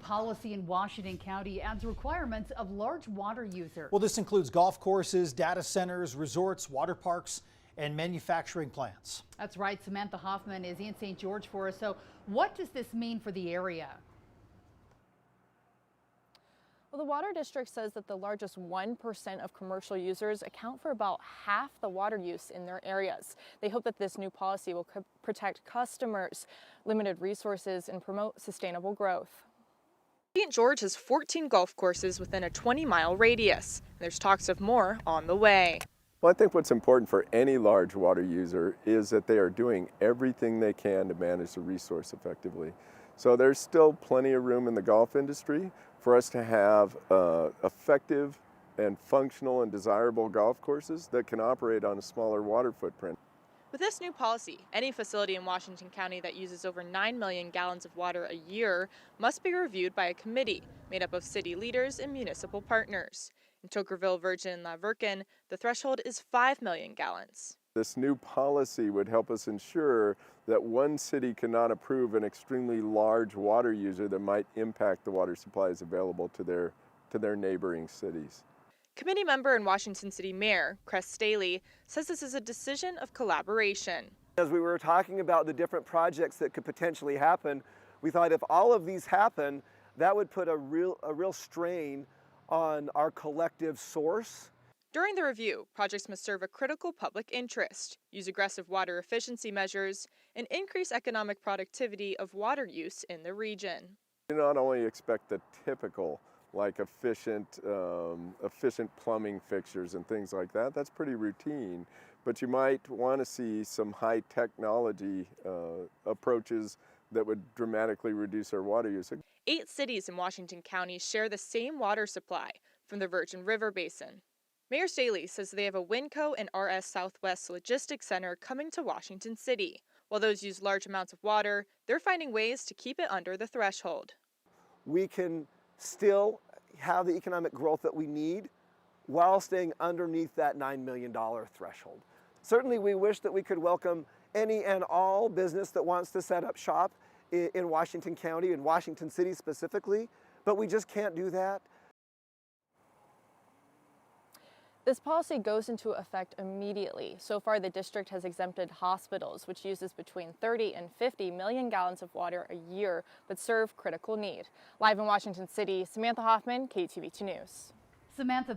policy in Washington County adds requirements of large water users. Well, this includes golf courses, data centers, resorts, water parks, and manufacturing plants. That's right. Samantha Hoffman is in St. George for us. So what does this mean for the area? Well, the Water District says that the largest 1% of commercial users account for about half the water use in their areas. They hope that this new policy will protect customers, limited resources, and promote sustainable growth. St. George has 14 golf courses within a 20-mile radius. There's talks of more on the way. Well, I think what's important for any large water user is that they are doing everything they can to manage the resource effectively. So there's still plenty of room in the golf industry for us to have effective and functional and desirable golf courses that can operate on a smaller water footprint. With this new policy, any facility in Washington County that uses over 9 million gallons of water a year must be reviewed by a committee made up of city leaders and municipal partners. In Tokerville, Virgin, and La Verkin, the threshold is 5 million gallons. This new policy would help us ensure that one city cannot approve an extremely large water user that might impact the water supplies available to their neighboring cities. Committee member and Washington City Mayor Cress Staley says this is a decision of collaboration. As we were talking about the different projects that could potentially happen, we thought if all of these happen, that would put a real strain on our collective source. During the review, projects must serve a critical public interest, use aggressive water efficiency measures, and increase economic productivity of water use in the region. You not only expect the typical, like efficient plumbing fixtures and things like that, that's pretty routine, but you might want to see some high technology approaches that would dramatically reduce our water use. 8 cities in Washington County share the same water supply from the Virgin River Basin. Mayor Staley says they have a Winco and RS Southwest Logistics Center coming to Washington City. While those use large amounts of water, they're finding ways to keep it under the threshold. We can still have the economic growth that we need while staying underneath that $9 million threshold. Certainly we wish that we could welcome any and all business that wants to set up shop in Washington County, in Washington City specifically, but we just can't do that. This policy goes into effect immediately. So far, the district has exempted hospitals, which uses between 30 and 50 million gallons of water a year, but serve critical need. Live in Washington City, Samantha Hoffman, KUTV 2 News. Samantha.